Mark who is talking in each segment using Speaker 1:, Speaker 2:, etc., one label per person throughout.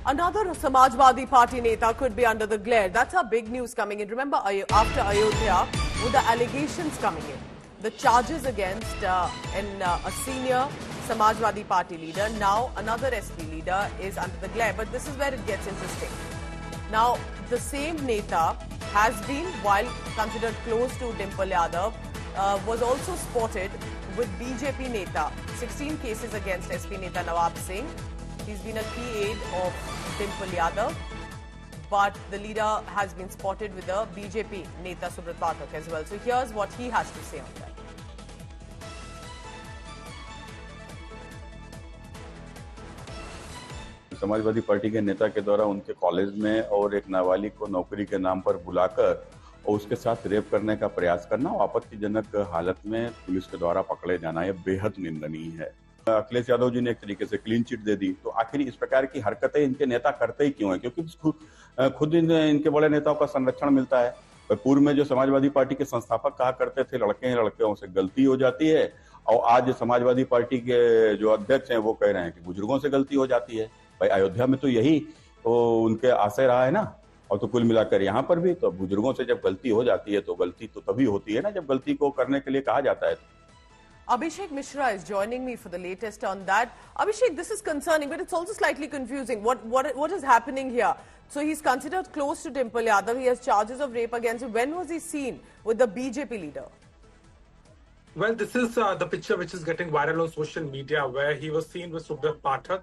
Speaker 1: Another Samajwadi Party Neta could be under the glare. That's our big news coming in. Remember, after Ayodhya, with the allegations coming in, the charges against a senior Samajwadi Party leader, now another SP leader is under the glare. But this is where it gets interesting. Now, the same Neta has been, while considered close to Dimple Yadav, was also spotted with BJP Neta. 16 cases against SP Neta Nawab Singh. He's been a key aide of Dimple Yadav, but the leader has been spotted with the BJP Neta Subrat Pathak as well. So here's what he has to say on that.
Speaker 2: Samajwadi party के नेता के द्वारा उनके college में और एक नाबालिग को नौकरी के नाम पर बुलाकर और उसके साथ रेप करने का प्रयास करना और आपत्तिजनक हालत में पुलिस के द्वारा पकड़े जाना यह बेहद निंदनीय है। अखिलेश यादव जी ने एक तरीके से क्लीन चिट दे दी, तो आखिर इस प्रकार की हरकतें इनके नेता करते ही क्यों हैं? क्योंकि खुद इनके बड़े नेताओं का संरक्षण मिलता है। पूर्व में जो समाजवादी पार्टी के संस्थापक कहा करते थे लड़के हैं, लड़कियों से गलती हो जाती है, और आज समाजवादी पार्टी के जो अध्यक्ष हैं वो कह रहे हैं कि बुजुर्गों से गलती हो जाती है। भाई अयोध्या में तो यही उनके आशय रहा है ना, और तो कुल मिलाकर यहाँ पर भी तो बुजुर्गों से जब गलती हो जाती है तो गलती तो तभी होती है ना जब गलती को करने के लिए कहा जाता है।
Speaker 1: Abhishek Mishra is joining me for the latest on that. Abhishek, this is concerning, but it's also slightly confusing. What is happening here? So he's considered close to Dimple Yadav. He has charges of rape against him. When was he seen with the BJP leader?
Speaker 3: Well, this is the picture which is getting viral on social media, where he was seen with Subrat Pathak,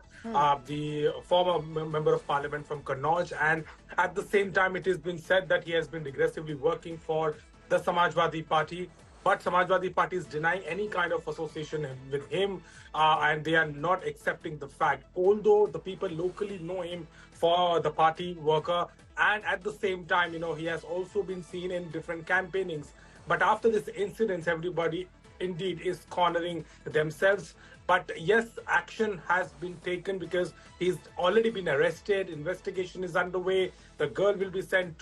Speaker 3: the former member of parliament from Kannauj, and at the same time it has been said that he has been aggressively working for the Samajwadi Party. But Samajwadi Party is denying any kind of association with him, and they are not accepting the fact. Although the people locally know him for the party worker, and at the same time, he has also been seen in different campaignings. But after this incident, everybody indeed is cornering themselves. But yes, action has been taken because he's already been arrested. Investigation is underway. The girl will be sent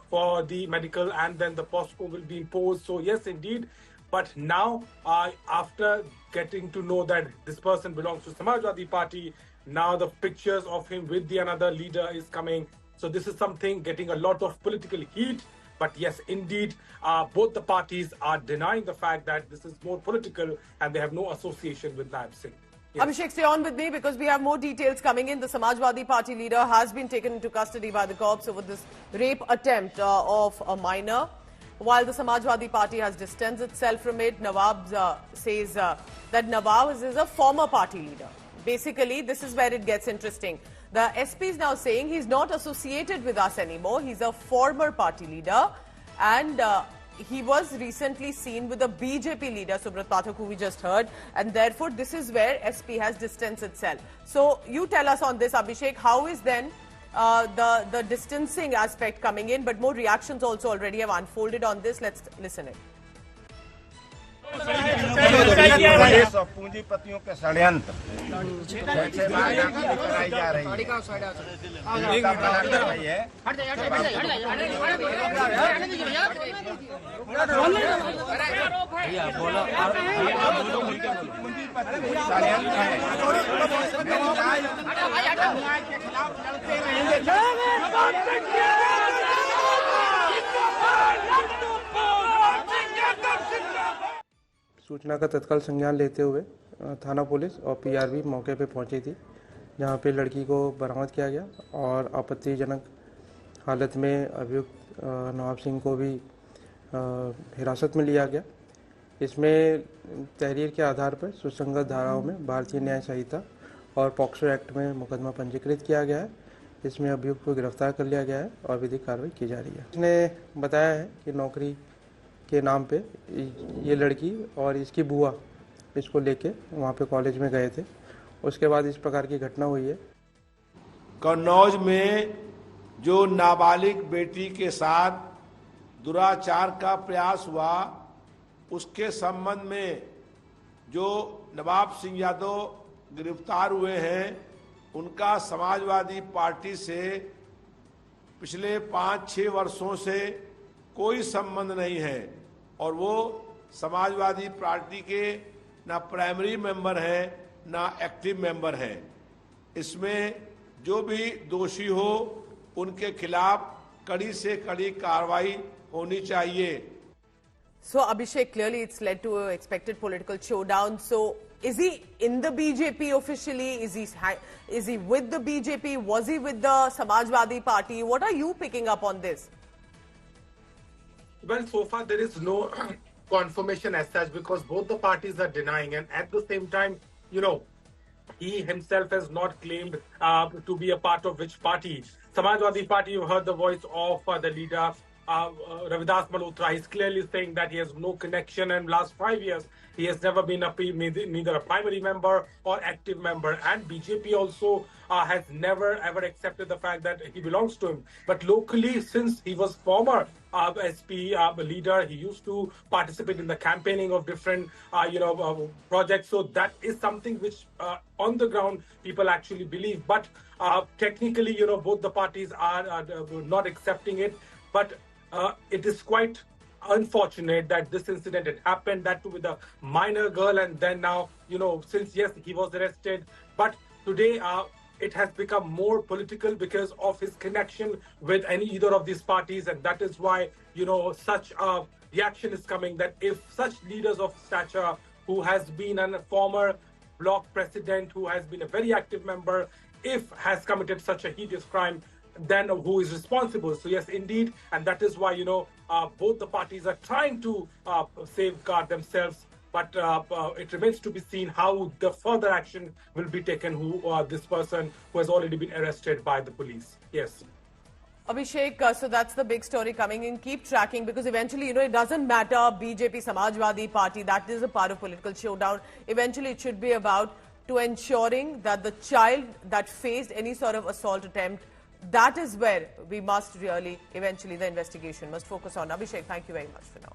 Speaker 3: for the medical, and then the POSCO will be imposed. So yes, indeed. But now, after getting to know that this person belongs to Samajwadi Party, now the pictures of him with the another leader is coming. So this is something getting a lot of political heat. But yes, indeed, both the parties are denying the fact that this is more political and they have no association with Nawab Singh.
Speaker 1: Yes. Abhishek, stay on with me because we have more details coming in. The Samajwadi Party leader has been taken into custody by the cops over this rape attempt of a minor. While the Samajwadi Party has distanced itself from it, Nawab says that Nawab is a former party leader. Basically, this is where it gets interesting. The SP is now saying he's not associated with us anymore. He's a former party leader, and he was recently seen with the BJP leader, Subrat Pathak, who we just heard, and therefore this is where SP has distanced itself. So you tell us on this, Abhishek, how is then the distancing aspect coming in, but more reactions also already have unfolded on this. Let's listen it.
Speaker 4: पूंजीपतियों के षड्यंत्र कराई जा रही
Speaker 5: सूचना का तत्काल संज्ञान लेते हुए थाना पुलिस और पीआरबी मौके पे पहुंची थी, जहां पे लड़की को बरामद किया गया और आपत्तिजनक हालत में अभियुक्त नवाब सिंह को भी हिरासत में लिया गया। इसमें तहरीर के आधार पर सुसंगत धाराओं में भारतीय न्याय संहिता और पॉक्सो एक्ट में मुकदमा पंजीकृत किया गया है। इसमें अभियुक्त को गिरफ्तार कर लिया गया है और विधिक कार्रवाई की जा रही है। इसने बताया है कि नौकरी के नाम पे ये लड़की और इसकी बुआ इसको लेके वहाँ पे कॉलेज में गए थे, उसके बाद इस प्रकार की घटना हुई है।
Speaker 4: कन्नौज में जो नाबालिग बेटी के साथ दुराचार का प्रयास हुआ, उसके संबंध में जो नवाब सिंह यादव गिरफ्तार हुए हैं, उनका समाजवादी पार्टी से पिछले 5-6 वर्षों से कोई संबंध नहीं है और वो समाजवादी पार्टी के ना प्राइमरी मेंबर हैं ना एक्टिव मेंबर हैं। इसमें जो भी दोषी हो उनके खिलाफ कड़ी से कड़ी कार्रवाई होनी चाहिए।
Speaker 1: So Abhishek, clearly it's led to an expected political showdown. So is he in the BJP officially? Is he with the BJP? Was he with the Samajwadi Party? What are you picking up on this?
Speaker 3: Well, so far there is no confirmation as such because both the parties are denying, and at the same time, he himself has not claimed to be a part of which party. Samajwadi Party, you heard the voice of the leader, Ravidas Malhotra. He's clearly saying that he has no connection, and last 5 years he has never been neither a primary member or active member. And BJP also has never ever accepted the fact that he belongs to him. But locally, since he was former SP leader, he used to participate in the campaigning of different projects. So that is something which on the ground people actually believe. But technically, both the parties are not accepting it. But it is quite unfortunate that this incident had happened, that too with a minor girl, and then now, since yes, he was arrested, but today it has become more political because of his connection with either of these parties, and that is why, such a reaction is coming, that if such leaders of stature, who has been a former bloc president, who has been a very active member, if has committed such a hideous crime, then who is responsible? So yes, indeed, and that is why both the parties are trying to safeguard themselves. But it remains to be seen how the further action will be taken. This person who has already been arrested by the police. Yes.
Speaker 1: Abhishek, so that's the big story coming in. Keep tracking because eventually, it doesn't matter BJP, Samajwadi Party. That is a part of political showdown. Eventually, it should be about to ensuring that the child that faced any sort of assault attempt, that is where we must really, eventually the investigation must focus on. Abhishek, thank you very much for now.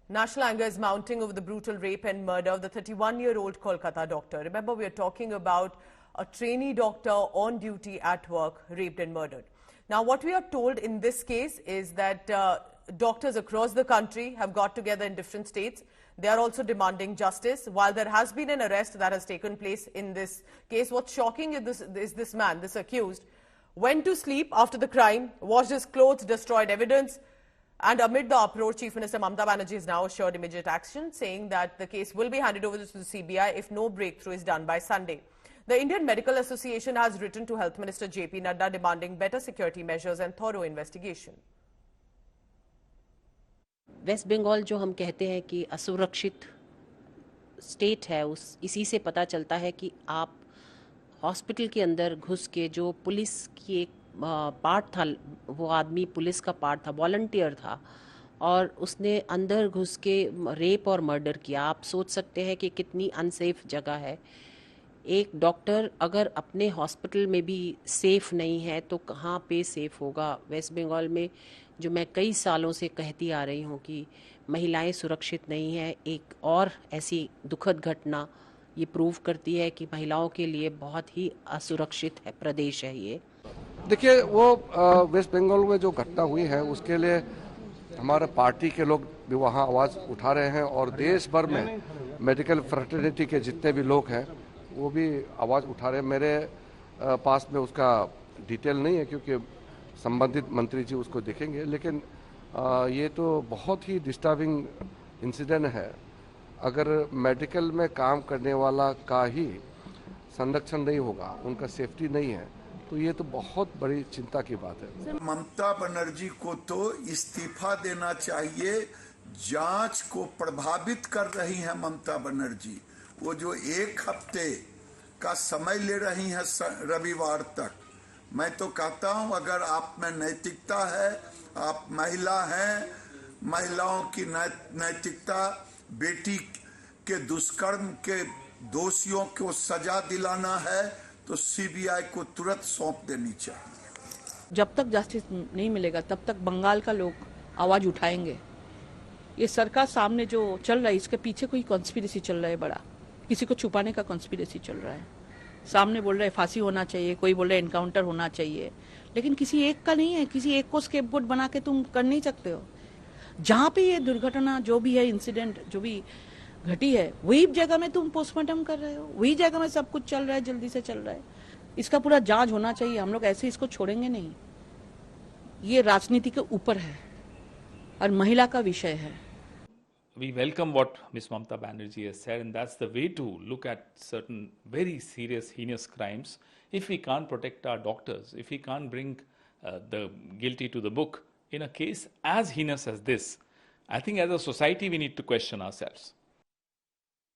Speaker 1: National anger is mounting over the brutal rape and murder of the 31-year-old Kolkata doctor. Remember, we are talking about a trainee doctor on duty at work, raped and murdered. Now, what we are told in this case is that doctors across the country have got together in different states. They are also demanding justice. While there has been an arrest that has taken place in this case, what's shocking is this man, this accused, went to sleep after the crime, washed his clothes, destroyed evidence. And amid the uproar, Chief Minister Mamata Banerjee has now assured immediate action, saying that the case will be handed over to the CBI if no breakthrough is done by Sunday. The Indian Medical Association has written to Health Minister JP Nadda demanding better security measures and thorough investigation.
Speaker 6: West Bengal जो हम कहते हैं कि असुरक्षित state है, इसी से पता चलता है कि आप हॉस्पिटल के अंदर घुस के, जो पुलिस की एक पार्ट था, वो आदमी पुलिस का पार्ट था, वॉलंटियर था, और उसने अंदर घुस के रेप और मर्डर किया। आप सोच सकते हैं कि कितनी अनसेफ जगह है। एक डॉक्टर अगर अपने हॉस्पिटल में भी सेफ़ नहीं है तो कहाँ पे सेफ़ होगा। वेस्ट बंगाल में जो मैं कई सालों से कहती आ रही हूँ कि महिलाएं सुरक्षित नहीं हैं, एक और ऐसी दुखद घटना ये प्रूव करती है कि महिलाओं के लिए बहुत ही असुरक्षित है प्रदेश है ये।
Speaker 7: देखिए, वो वेस्ट बंगाल में जो घटना हुई है उसके लिए हमारे पार्टी के लोग भी वहाँ आवाज़ उठा रहे हैं, और देश भर में मेडिकल फ्रेटर्निटी के जितने भी लोग हैं वो भी आवाज़ उठा रहे हैं। मेरे पास में उसका डिटेल नहीं है क्योंकि संबंधित मंत्री जी उसको देखेंगे, लेकिन ये तो बहुत ही डिस्टर्बिंग इंसिडेंट है। अगर मेडिकल में काम करने वाला का ही संरक्षण नहीं होगा, उनका सेफ्टी नहीं है, तो ये तो बहुत बड़ी चिंता की बात है।
Speaker 8: ममता बनर्जी को तो इस्तीफा देना चाहिए। जांच को प्रभावित कर रही है ममता बनर्जी। वो जो 1 हफ्ते का समय ले रही हैं रविवार तक, मैं तो कहता हूं अगर आप में नैतिकता है, आप महिला हैं, महिलाओं की नैतिकता, बेटी के दुष्कर्म के दोषियों को सजा दिलाना है तो सीबीआई को तुरंत सौंप देनी चाहिए।
Speaker 9: जब तक जस्टिस नहीं मिलेगा तब तक बंगाल का लोग आवाज उठाएंगे। ये सरकार सामने जो चल रहा है, इसके पीछे कोई कॉन्स्पिरेसी चल रहा है, बड़ा किसी को छुपाने का कॉन्स्पिरेसी चल रहा है। सामने बोल रहे फांसी होना चाहिए, कोई बोल रहा है एनकाउंटर होना चाहिए, लेकिन किसी एक का नहीं है, किसी एक को स्केपगोट बना के तुम कर नहीं सकते हो। जहां पे ये दुर्घटना जो भी है, इंसिडेंट जो भी घटी है, वही जगह में तुम पोस्टमार्टम कर रहे हो, वही जगह में सब कुछ चल रहा है, जल्दी से चल रहा है। इसका पूरा जांच होना चाहिए। हम लोग ऐसे इसको छोड़ेंगे नहीं। ये राजनीति के ऊपर है और महिला का विषय है।
Speaker 10: We welcome what Ms. Mamata Banerjee has said, and that's the way to look at certain very serious, heinous crimes. If we can't protect our doctors, if we can't bring the guilty to the book in a case as heinous as this, I think as a society we need to question ourselves.